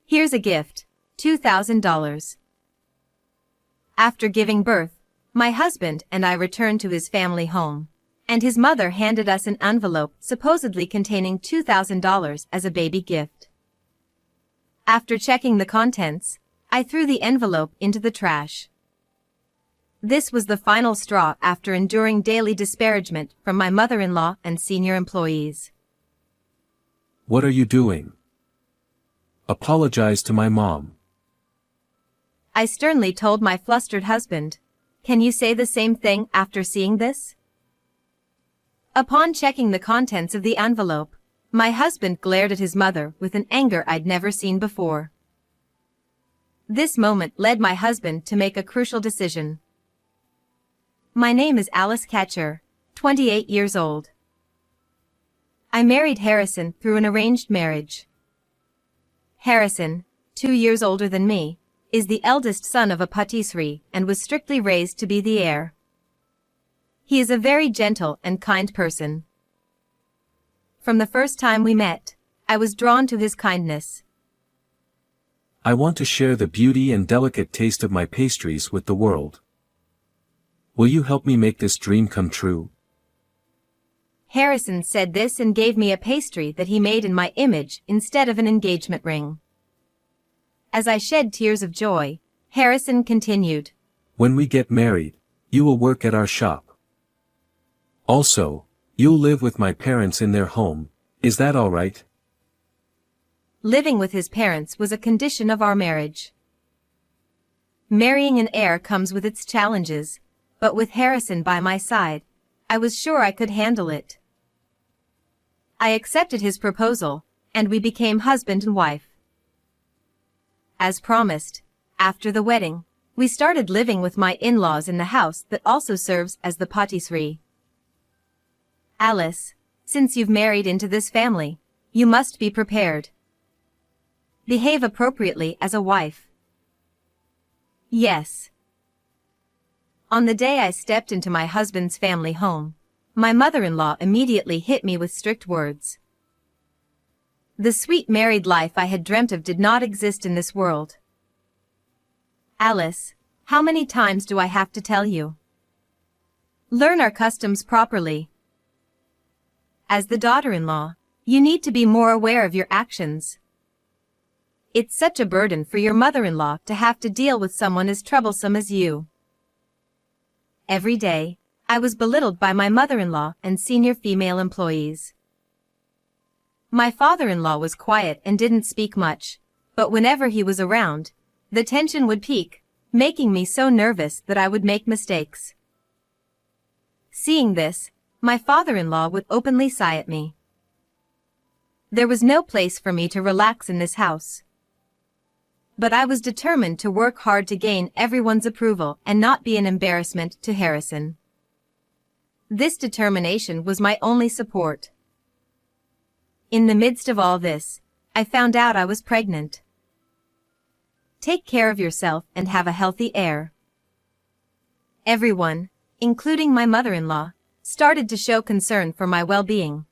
Here's a gift, $2,000. After giving birth, my husband and I returned to his family home, and his mother handed us an envelope supposedly containing $2,000 as a baby gift. After checking the contents, I threw the envelope into the trash. This was the final straw after enduring daily disparagement from my mother-in-law and senior employees. What are you doing? Apologize to my mom. I sternly told my flustered husband. Can you say the same thing after seeing this? Upon checking the contents of the envelope, my husband glared at his mother with an anger I'd never seen before. This moment led my husband to make a crucial decision. My name is Alice Catcher, 28 years old. I married Harrison through an arranged marriage. Harrison, 2 years older than me, is the eldest son of a patisserie and was strictly raised to be the heir. He is a very gentle and kind person. From the first time we met, I was drawn to his kindness. I want to share the beauty and delicate taste of my pastries with the world. Will you help me make this dream come true? Harrison said this and gave me a pastry that he made in my image instead of an engagement ring. As I shed tears of joy, Harrison continued. When we get married, you will work at our shop. Also, you'll live with my parents in their home, is that all right? Living with his parents was a condition of our marriage. Marrying an heir comes with its challenges, but with Harrison by my side, I was sure I could handle it. I accepted his proposal, and we became husband and wife. As promised, after the wedding, we started living with my in-laws in the house that also serves as the patisserie. Alice, since you've married into this family, you must be prepared. Behave appropriately as a wife. Yes. On the day I stepped into my husband's family home, my mother-in-law immediately hit me with strict words. The sweet married life I had dreamt of did not exist in this world. Alice, how many times do I have to tell you? Learn our customs properly. As the daughter-in-law, you need to be more aware of your actions. It's such a burden for your mother-in-law to have to deal with someone as troublesome as you. Every day, I was belittled by my mother-in-law and senior female employees. My father-in-law was quiet and didn't speak much, but whenever he was around, the tension would peak, making me so nervous that I would make mistakes. Seeing this, my father-in-law would openly sigh at me. There was no place for me to relax in this house. But I was determined to work hard to gain everyone's approval and not be an embarrassment to Harrison. This determination was my only support. In the midst of all this, I found out I was pregnant. Take care of yourself and have a healthy heir. Everyone, including my mother-in-law, started to show concern for my well-being.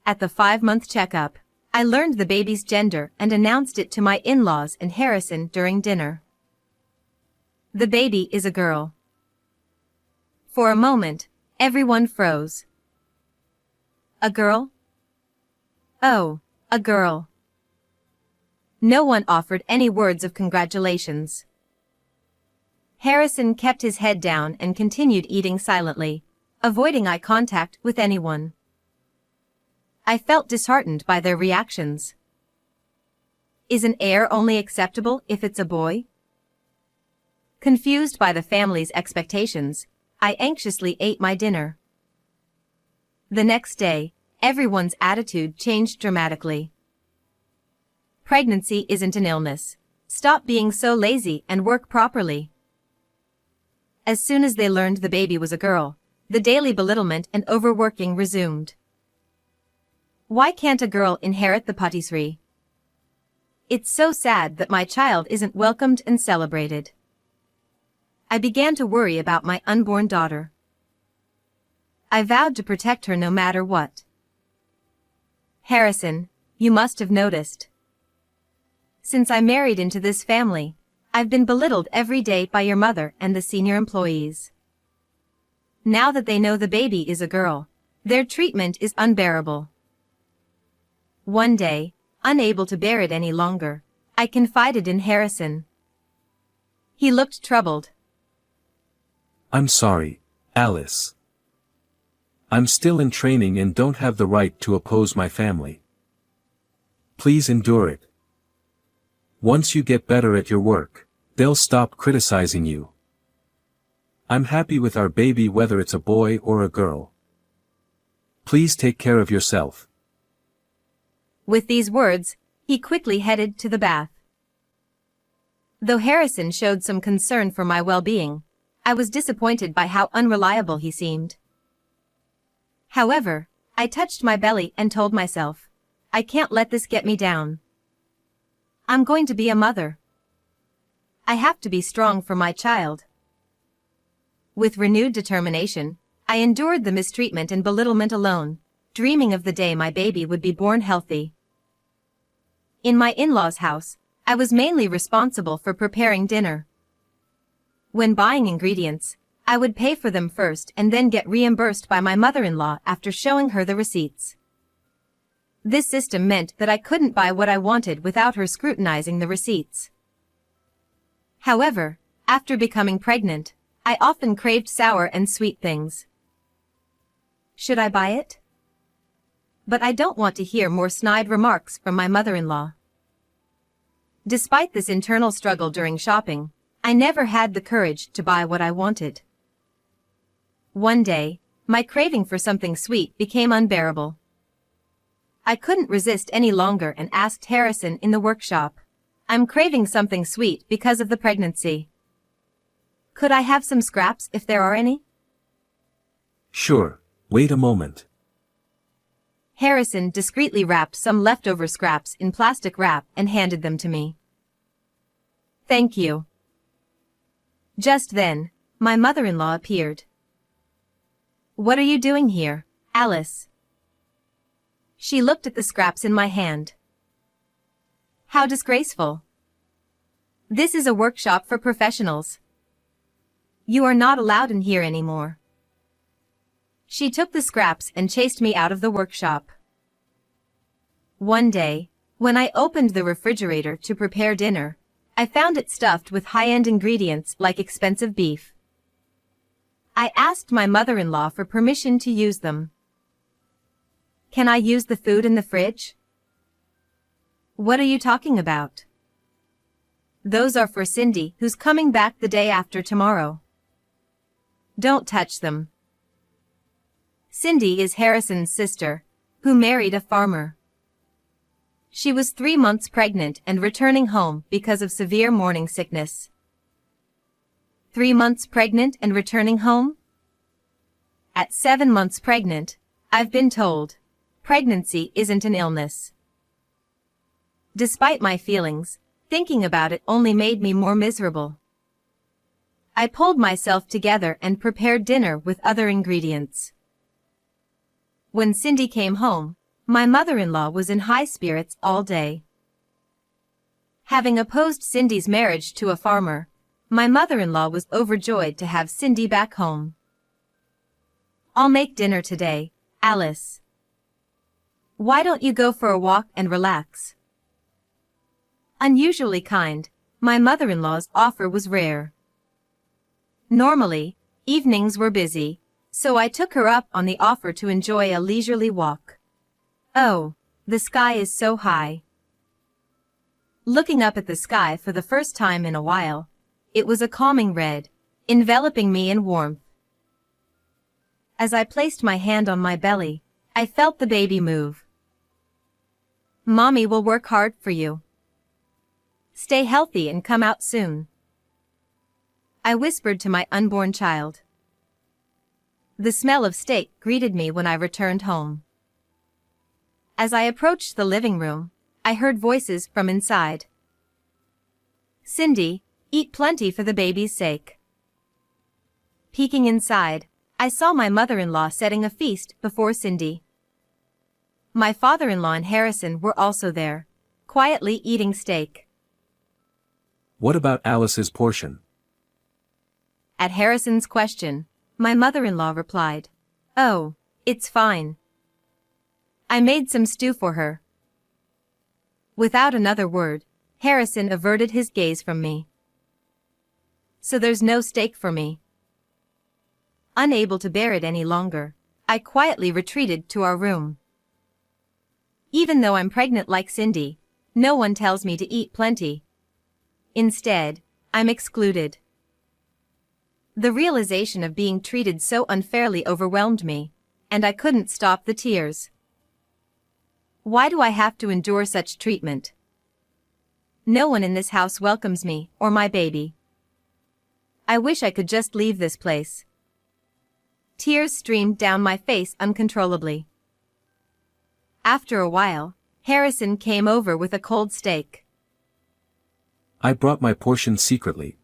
At the 5-month checkup, I learned the baby's gender and announced it to my in-laws and Harrison during dinner. The baby is a girl. For a moment, everyone froze. A girl? Oh, a girl. No one offered any words of congratulations. Harrison kept his head down and continued eating silently, avoiding eye contact with anyone. I felt disheartened by their reactions. Is an heir only acceptable if it's a boy? Confused by the family's expectations, I anxiously ate my dinner. The next day, everyone's attitude changed dramatically. Pregnancy isn't an illness. Stop being so lazy and work properly. As soon as they learned the baby was a girl, the daily belittlement and overworking resumed. Why can't a girl inherit the patisserie? It's so sad that my child isn't welcomed and celebrated. I began to worry about my unborn daughter. I vowed to protect her no matter what. Harrison, you must have noticed. Since I married into this family, I've been belittled every day by your mother and the senior employees. Now that they know the baby is a girl, their treatment is unbearable. One day, unable to bear it any longer, I confided in Harrison. He looked troubled. I'm sorry, Alice. I'm still in training and don't have the right to oppose my family. Please endure it. Once you get better at your work, they'll stop criticizing you. I'm happy with our baby whether it's a boy or a girl. Please take care of yourself. With these words, he quickly headed to the bath. Though Harrison showed some concern for my well-being, I was disappointed by how unreliable he seemed. However, I touched my belly and told myself, I can't let this get me down. I'm going to be a mother. I have to be strong for my child. With renewed determination, I endured the mistreatment and belittlement alone, dreaming of the day my baby would be born healthy. In my in-laws' house, I was mainly responsible for preparing dinner. When buying ingredients, I would pay for them first and then get reimbursed by my mother-in-law after showing her the receipts. This system meant that I couldn't buy what I wanted without her scrutinizing the receipts. However, after becoming pregnant, I often craved sour and sweet things. Should I buy it? But I don't want to hear more snide remarks from my mother-in-law. Despite this internal struggle during shopping, I never had the courage to buy what I wanted. One day, my craving for something sweet became unbearable. I couldn't resist any longer and asked Harrison in the workshop, I'm craving something sweet because of the pregnancy. Could I have some scraps if there are any? Sure, wait a moment. Harrison discreetly wrapped some leftover scraps in plastic wrap and handed them to me. Thank you. Just then, my mother-in-law appeared. What are you doing here, Alice? She looked at the scraps in my hand. How disgraceful. This is a workshop for professionals. You are not allowed in here anymore. She took the scraps and chased me out of the workshop. One day, when I opened the refrigerator to prepare dinner, I found it stuffed with high-end ingredients like expensive beef. I asked my mother-in-law for permission to use them. Can I use the food in the fridge? What are you talking about? Those are for Cindy, who's coming back the day after tomorrow. Don't touch them. Cindy is Harrison's sister, who married a farmer. She was 3 months pregnant and returning home because of severe morning sickness. 3 months pregnant and returning home? At 7 months pregnant, I've been told, pregnancy isn't an illness. Despite my feelings, thinking about it only made me more miserable. I pulled myself together and prepared dinner with other ingredients. When Cindy came home, my mother-in-law was in high spirits all day. Having opposed Cindy's marriage to a farmer, my mother-in-law was overjoyed to have Cindy back home. I'll make dinner today, Alice. Why don't you go for a walk and relax? Unusually kind, my mother-in-law's offer was rare. Normally, evenings were busy, so I took her up on the offer to enjoy a leisurely walk. Oh, the sky is so high. Looking up at the sky for the first time in a while, it was a calming red, enveloping me in warmth. As I placed my hand on my belly, I felt the baby move. Mommy will work hard for you. Stay healthy and come out soon. I whispered to my unborn child. The smell of steak greeted me when I returned home. As I approached the living room, I heard voices from inside. Cindy, eat plenty for the baby's sake. Peeking inside, I saw my mother-in-law setting a feast before Cindy. My father-in-law and Harrison were also there, quietly eating steak. What about Alice's portion? At Harrison's question, my mother-in-law replied, "Oh, it's fine. I made some stew for her." Without another word, Harrison averted his gaze from me. "So there's no steak for me." Unable to bear it any longer, I quietly retreated to our room. Even though I'm pregnant like Cindy, no one tells me to eat plenty. Instead, I'm excluded. The realization of being treated so unfairly overwhelmed me, and I couldn't stop the tears. Why do I have to endure such treatment? No one in this house welcomes me or my baby. I wish I could just leave this place. Tears streamed down my face uncontrollably. After a while, Harrison came over with a cold steak. I brought my portion secretly.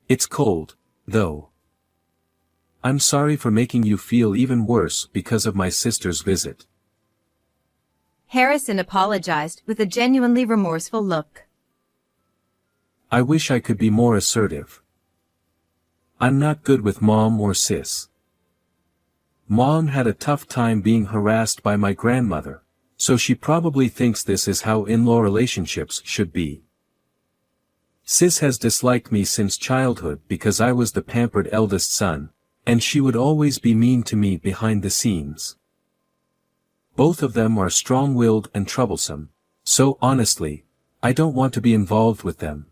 It's cold, though. I'm sorry for making you feel even worse because of my sister's visit. Harrison apologized with a genuinely remorseful look. I wish I could be more assertive. I'm not good with Mom or Sis. Mom had a tough time being harassed by my grandmother, so she probably thinks this is how in-law relationships should be. Sis has disliked me since childhood because I was the pampered eldest son, and she would always be mean to me behind the scenes. Both of them are strong-willed and troublesome, so honestly, I don't want to be involved with them.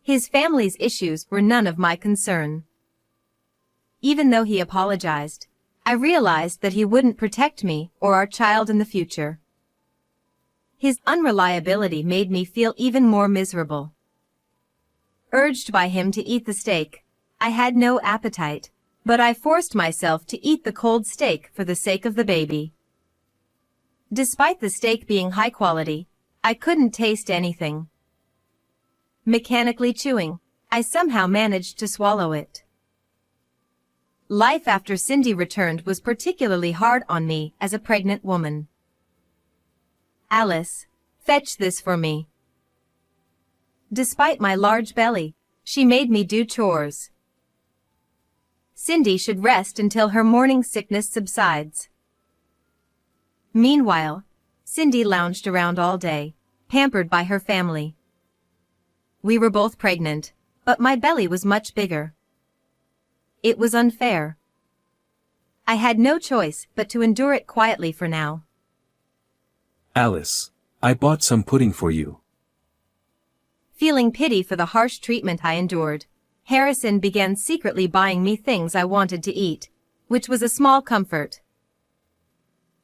His family's issues were none of my concern. Even though he apologized, I realized that he wouldn't protect me or our child in the future. His unreliability made me feel even more miserable. Urged by him to eat the steak, I had no appetite, but I forced myself to eat the cold steak for the sake of the baby. Despite the steak being high quality, I couldn't taste anything. Mechanically chewing, I somehow managed to swallow it. Life after Cindy returned was particularly hard on me as a pregnant woman. "Alice, fetch this for me." Despite my large belly, she made me do chores. Cindy should rest until her morning sickness subsides. Meanwhile, Cindy lounged around all day, pampered by her family. We were both pregnant, but my belly was much bigger. It was unfair. I had no choice but to endure it quietly for now. Alice, I bought some pudding for you. Feeling pity for the harsh treatment I endured, Harrison began secretly buying me things I wanted to eat, which was a small comfort.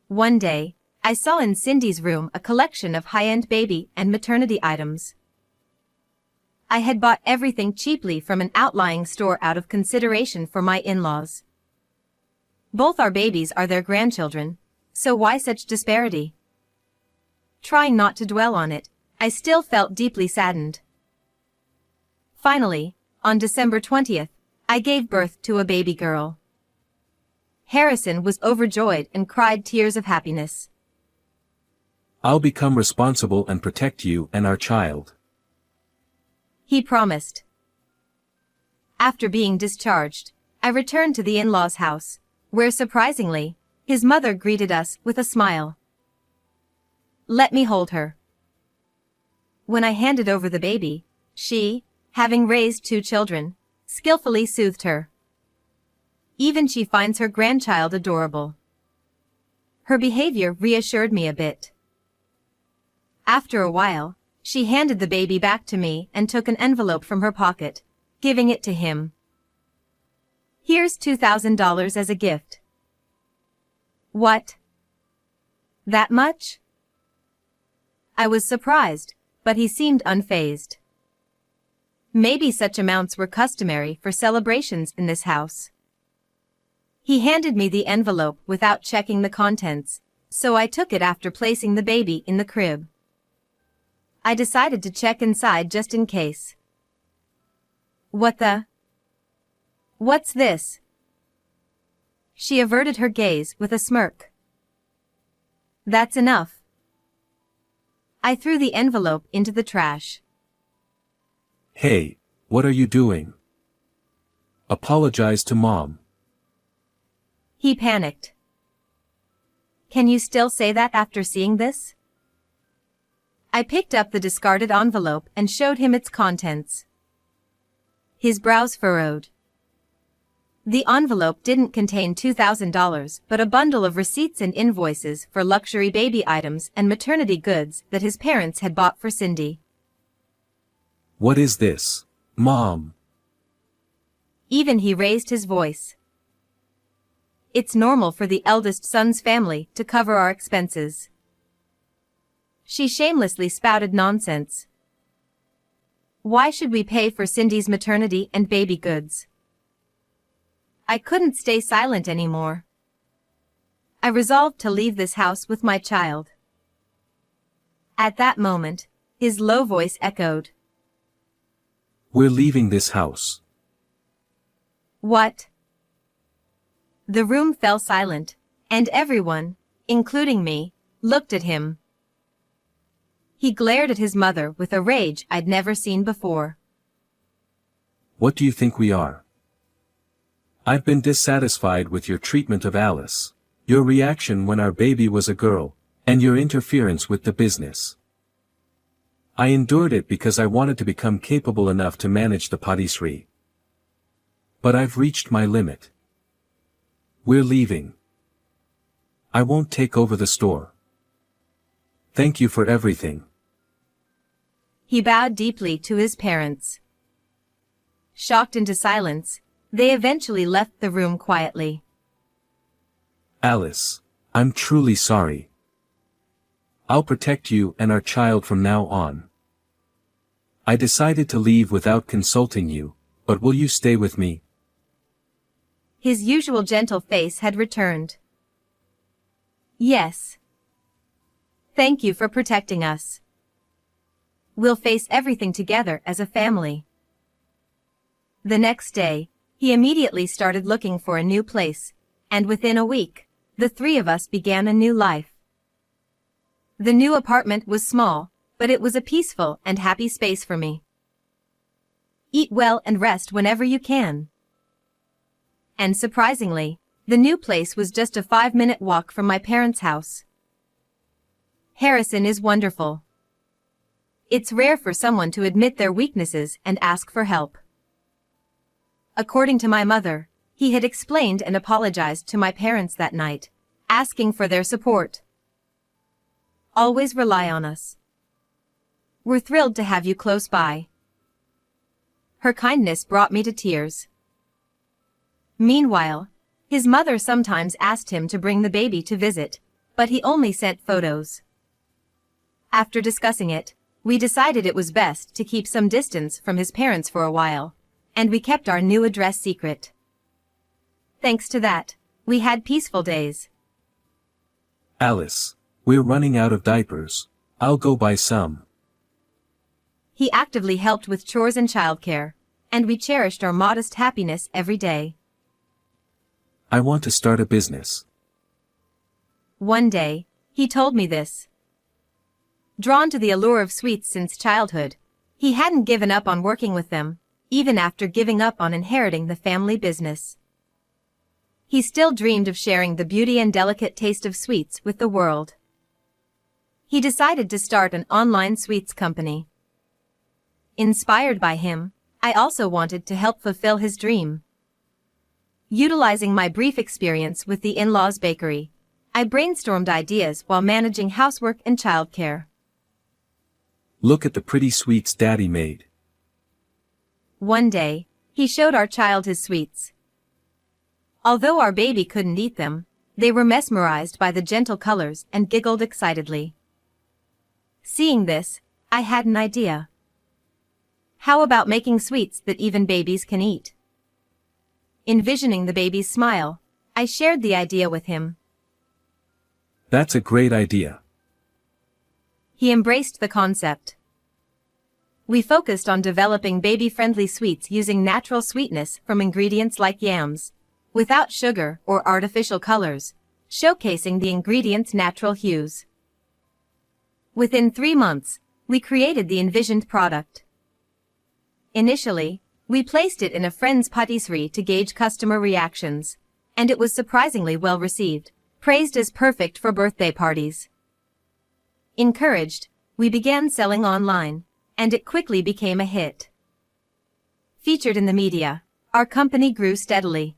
One day, I saw in Cindy's room a collection of high-end baby and maternity items. I had bought everything cheaply from an outlying store out of consideration for my in-laws. Both our babies are their grandchildren, so why such disparity? Trying not to dwell on it, I still felt deeply saddened. Finally, on December 20th, I gave birth to a baby girl. Harrison was overjoyed and cried tears of happiness. I'll become responsible and protect you and our child. He promised. After being discharged, I returned to the in-laws' house, where surprisingly, his mother greeted us with a smile. "Let me hold her." When I handed over the baby, she, having raised 2 children, skillfully soothed her. Even she finds her grandchild adorable. Her behavior reassured me a bit. After a while, she handed the baby back to me and took an envelope from her pocket, giving it to him. "Here's $2,000 as a gift." "What? That much?" I was surprised, but he seemed unfazed. Maybe such amounts were customary for celebrations in this house. He handed me the envelope without checking the contents, so I took it after placing the baby in the crib. I decided to check inside just in case. What's this?" She averted her gaze with a smirk. "That's enough." I threw the envelope into the trash. Hey, what are you doing? Apologize to Mom. He panicked. Can you still say that after seeing this? I picked up the discarded envelope and showed him its contents. His brows furrowed. The envelope didn't contain $2,000 but a bundle of receipts and invoices for luxury baby items and maternity goods that his parents had bought for Cindy. What is this, Mom? Even he raised his voice. It's normal for the eldest son's family to cover our expenses. She shamelessly spouted nonsense. Why should we pay for Cindy's maternity and baby goods? I couldn't stay silent anymore. I resolved to leave this house with my child. At that moment, his low voice echoed. We're leaving this house. What? The room fell silent, and everyone, including me, looked at him. He glared at his mother with a rage I'd never seen before. What do you think we are? I've been dissatisfied with your treatment of Alice, your reaction when our baby was a girl, and your interference with the business. I endured it because I wanted to become capable enough to manage the patisserie. But I've reached my limit. We're leaving. I won't take over the store. Thank you for everything. He bowed deeply to his parents. Shocked into silence, they eventually left the room quietly. Alice, I'm truly sorry. I'll protect you and our child from now on. I decided to leave without consulting you, but will you stay with me? His usual gentle face had returned. Yes. Thank you for protecting us. We'll face everything together as a family. The next day, he immediately started looking for a new place, and within a week, the three of us began a new life. The new apartment was small, but it was a peaceful and happy space for me. Eat well and rest whenever you can. And surprisingly, the new place was just a 5-minute walk from my parents' house. Harrison is wonderful. It's rare for someone to admit their weaknesses and ask for help. According to my mother, he had explained and apologized to my parents that night, asking for their support. Always rely on us. We're thrilled to have you close by. Her kindness brought me to tears. Meanwhile, his mother sometimes asked him to bring the baby to visit, but he only sent photos. After discussing it, we decided it was best to keep some distance from his parents for a while, and we kept our new address secret. Thanks to that, we had peaceful days. Alice, we're running out of diapers. I'll go buy some. He actively helped with chores and childcare, and we cherished our modest happiness every day. I want to start a business. One day, he told me this. Drawn to the allure of sweets since childhood, he hadn't given up on working with them, even after giving up on inheriting the family business. He still dreamed of sharing the beauty and delicate taste of sweets with the world. He decided to start an online sweets company. Inspired by him, I also wanted to help fulfill his dream. Utilizing my brief experience with the in-laws bakery, I brainstormed ideas while managing housework and childcare. Look at the pretty sweets Daddy made. One day, he showed our child his sweets. Although our baby couldn't eat them, they were mesmerized by the gentle colors and giggled excitedly. Seeing this, I had an idea. How about making sweets that even babies can eat? Envisioning the baby's smile, I shared the idea with him. That's a great idea. He embraced the concept. We focused on developing baby-friendly sweets using natural sweetness from ingredients like yams, without sugar or artificial colors, showcasing the ingredients' natural hues. Within 3 months, we created the envisioned product. Initially, we placed it in a friend's patisserie to gauge customer reactions, and it was surprisingly well received, praised as perfect for birthday parties. Encouraged, we began selling online, and it quickly became a hit. Featured in the media, our company grew steadily.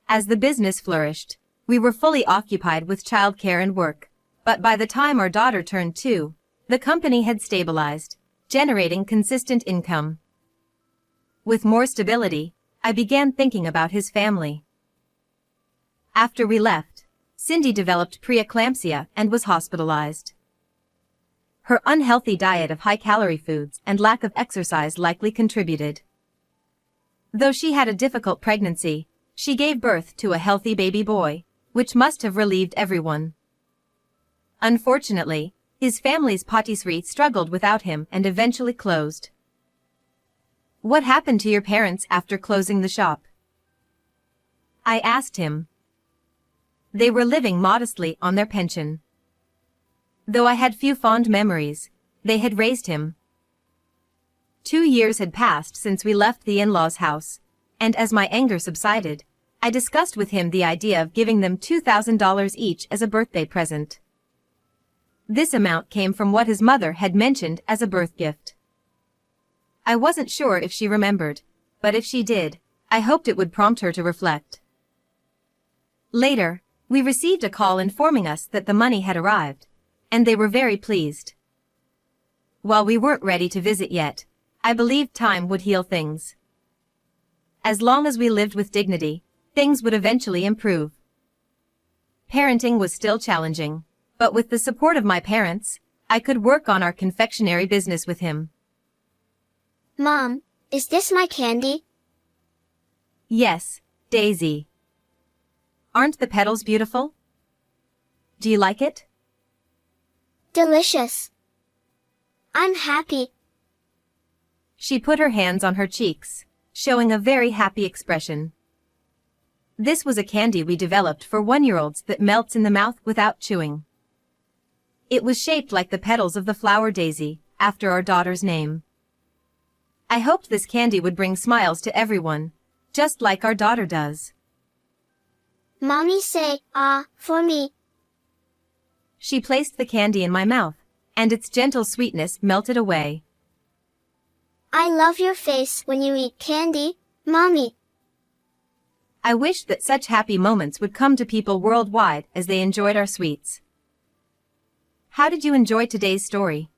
As the business flourished, we were fully occupied with childcare and work, but by the time our daughter turned 2, the company had stabilized, generating consistent income. With more stability, I began thinking about his family. After we left, Cindy developed preeclampsia and was hospitalized. Her unhealthy diet of high-calorie foods and lack of exercise likely contributed. Though she had a difficult pregnancy, she gave birth to a healthy baby boy, which must have relieved everyone. Unfortunately, his family's patisserie struggled without him and eventually closed. What happened to your parents after closing the shop? I asked him. They were living modestly on their pension. Though I had few fond memories, they had raised him. 2 years had passed since we left the in-laws' house, and as my anger subsided, I discussed with him the idea of giving them $2,000 each as a birthday present. This amount came from what his mother had mentioned as a birth gift. I wasn't sure if she remembered, but if she did, I hoped it would prompt her to reflect. Later, we received a call informing us that the money had arrived, and they were very pleased. While we weren't ready to visit yet, I believed time would heal things. As long as we lived with dignity, things would eventually improve. Parenting was still challenging, but with the support of my parents, I could work on our confectionery business with him. Mom, is this my candy? Yes, Daisy. Aren't the petals beautiful? Do you like it? Delicious. I'm happy. She put her hands on her cheeks, showing a very happy expression. This was a candy we developed for 1-year-olds that melts in the mouth without chewing. It was shaped like the petals of the flower daisy, after our daughter's name. I hoped this candy would bring smiles to everyone, just like our daughter does. Mommy say, ah, for me. She placed the candy in my mouth, and its gentle sweetness melted away. I love your face when you eat candy, Mommy. I wished that such happy moments would come to people worldwide as they enjoyed our sweets. How did you enjoy today's story?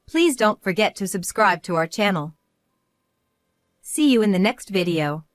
Please don't forget to subscribe to our channel. See you in the next video.